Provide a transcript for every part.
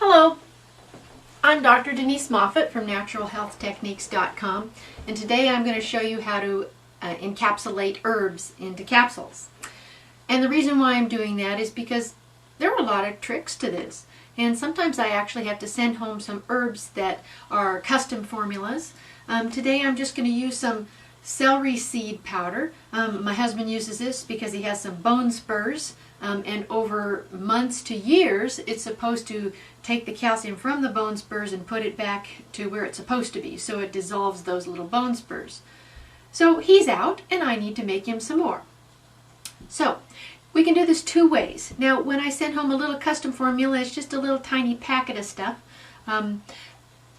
Hello, I'm Dr. Denise Moffat from naturalhealthtechniques.com, and today I'm going to show you how to encapsulate herbs into capsules. And the reason why I'm doing that is because there are a lot of tricks to this, and sometimes I actually have to send home some herbs that are custom formulas. Today I'm just going to use some celery seed powder. My husband uses this because he has some bone spurs, and over months to years it's supposed to take the calcium from the bone spurs and put it back to where it's supposed to be, so it dissolves those little bone spurs. So he's out and I need to make him some more. So we can do this two ways. Now when I send home a little custom formula, it's just a little tiny packet of stuff.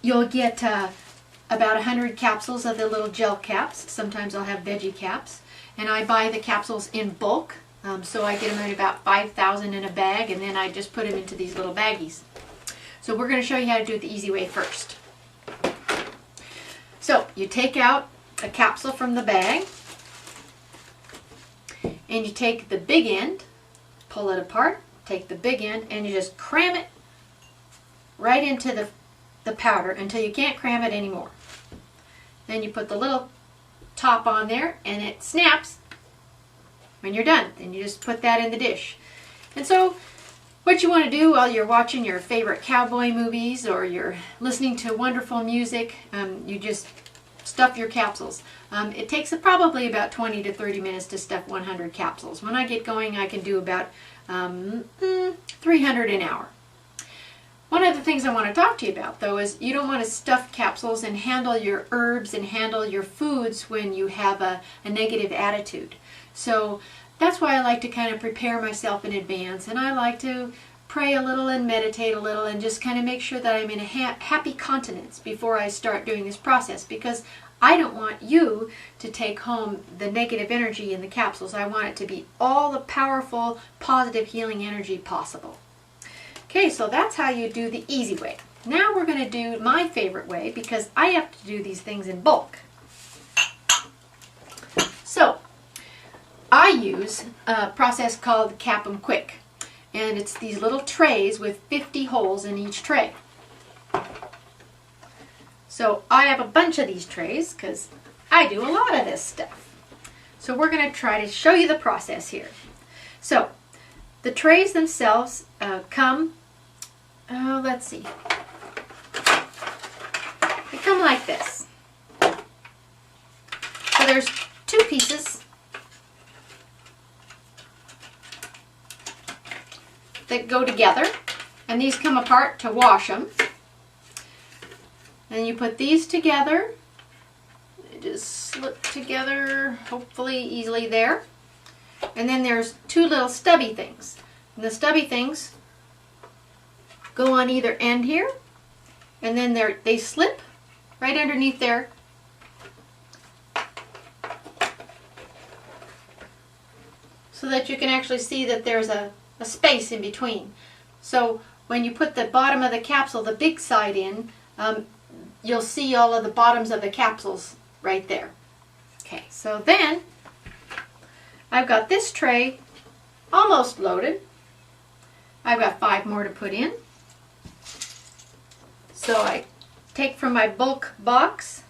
You'll get about 100 capsules of the little gel caps. Sometimes I'll have vegi-caps, and I buy the capsules in bulk, so I get them in about 5,000 in a bag, and then I just put them into these little baggies. So we're going to show you how to do it the easy way first. So you take out a capsule from the bag, and you take the big end, pull it apart, take the big end, and you just cram it right into the powder until you can't cram it anymore. Then you put the little top on there and it snaps when you're done. Then you just put that in the dish. And so what you want to do while you're watching your favorite cowboy movies or you're listening to wonderful music, you just stuff your capsules. It takes probably about 20 to 30 minutes to stuff 100 capsules. When I get going, I can do about 300 an hour. One of the things I want to talk to you about, though, is you don't want to stuff capsules and handle your herbs and handle your foods when you have a negative attitude. So that's why I like to kind of prepare myself in advance, and I like to pray a little and meditate a little and just kind of make sure that I'm in a happy continence before I start doing this process, because I don't want you to take home the negative energy in the capsules. I want it to be all the powerful, positive, healing energy possible. Okay, so that's how you do the easy way. Now we're going to do my favorite way, because I have to do these things in bulk. So I use a process called cap-m-quik, and it's these little trays with 50 holes in each tray. So I have a bunch of these trays because I do a lot of this stuff. So we're going to try to show you the process here. So the trays themselves come, let's see, they come like this. So there's two pieces that go together, and these come apart to wash them. And you put these together, they just slip together hopefully easily there. And then there's two little stubby things. And the stubby things go on either end here, and then they slip right underneath there. So that you can actually see that there's a space in between. So when you put the bottom of the capsule, the big side in, you'll see all of the bottoms of the capsules right there. Okay, so then I've got this tray almost loaded. I've got 5 more to put in. So I take from my bulk box,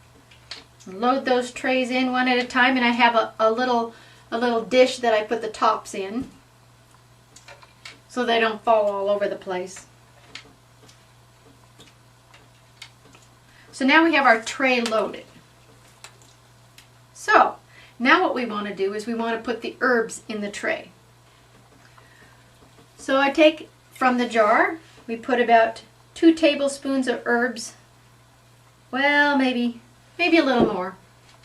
load those trays in one at a time, and I have a little dish that I put the tops in so they don't fall all over the place. So now we have our tray loaded. So now what we want to do is we want to put the herbs in the tray. So I take from the jar, we put about 2 tablespoons of herbs, well maybe a little more,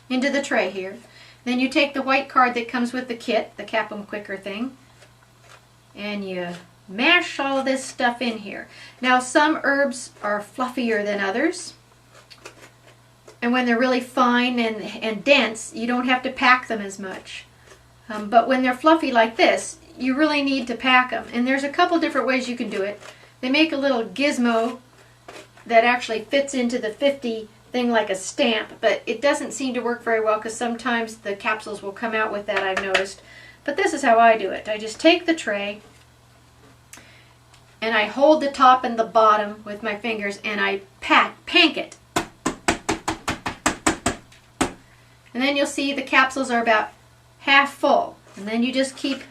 into the tray here. Then you take the white card that comes with the kit, the cap-m-quiker thing, and you mash all of this stuff in here. Now some herbs are fluffier than others, and when they're really fine and dense, you don't have to pack them as much. But when they're fluffy like this, you really need to pack them. And there's a couple different ways you can do it. They make a little gizmo that actually fits into the 50 thing like a stamp, but it doesn't seem to work very well because sometimes the capsules will come out with that, I've noticed. But this is how I do it. I just take the tray, and I hold the top and the bottom with my fingers and I pank it. And then you'll see the capsules are about half full. And then you just keep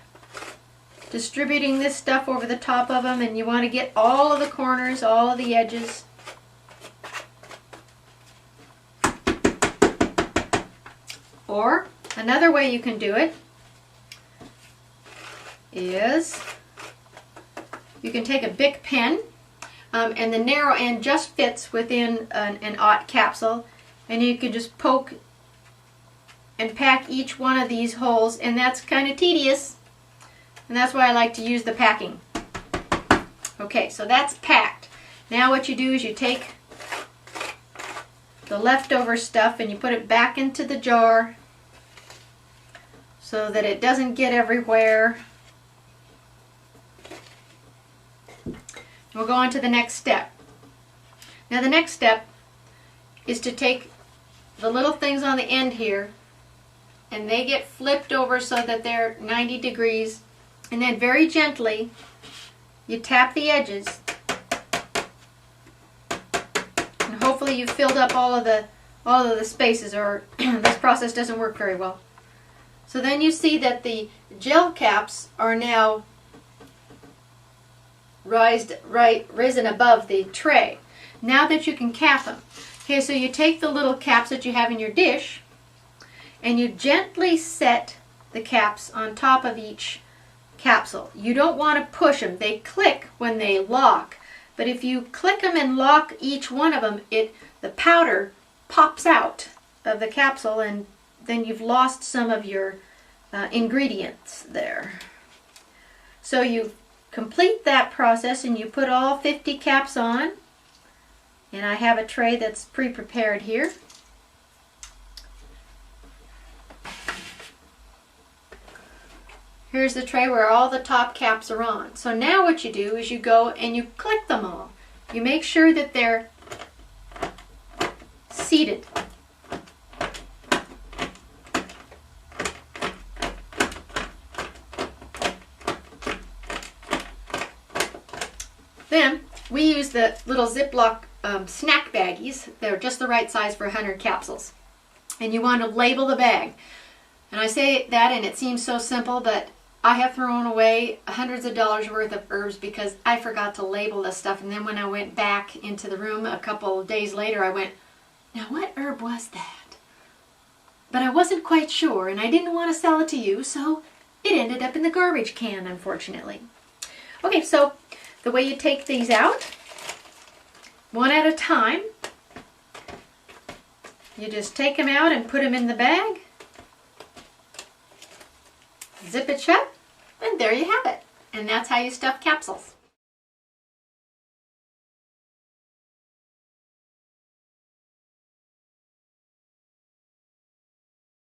distributing this stuff over the top of them, and you want to get all of the corners, all of the edges. Or another way you can do it is you can take a Bic pen, and the narrow end just fits within an aught capsule, and you can just poke and pack each one of these holes, and that's kind of tedious, and that's why I like to use the packing. Okay, so that's packed. Now what you do is you take the leftover stuff and you put it back into the jar so that it doesn't get everywhere. We'll go on to the next step. Now the next step is to take the little things on the end here, and they get flipped over so that they're 90 degrees, and then very gently you tap the edges, and hopefully you've filled up all of the spaces, or this process doesn't work very well. So then you see that the gel caps are now risen above the tray. Now that you can cap them. Okay, so you take the little caps that you have in your dish, and you gently set the caps on top of each capsule. You don't want to push them. They click when they lock, but if you click them and lock each one of them, the powder pops out of the capsule, and then you've lost some of your ingredients there. So you complete that process and you put all 50 caps on, and I have a tray that's pre-prepared here. Here's the tray where all the top caps are on. So now what you do is you go and you click them all. You make sure that they're seated. Then we use the little Ziploc snack baggies. They're just the right size for 100 capsules. And you want to label the bag. And I say that and it seems so simple, but I have thrown away hundreds of dollars worth of herbs because I forgot to label this stuff. And then when I went back into the room a couple of days later, I went, now what herb was that? But I wasn't quite sure, and I didn't want to sell it to you, so it ended up in the garbage can, unfortunately. Okay, so the way you take these out, one at a time, you just take them out and put them in the bag. Zip it shut, and there you have it. And that's how you stuff capsules.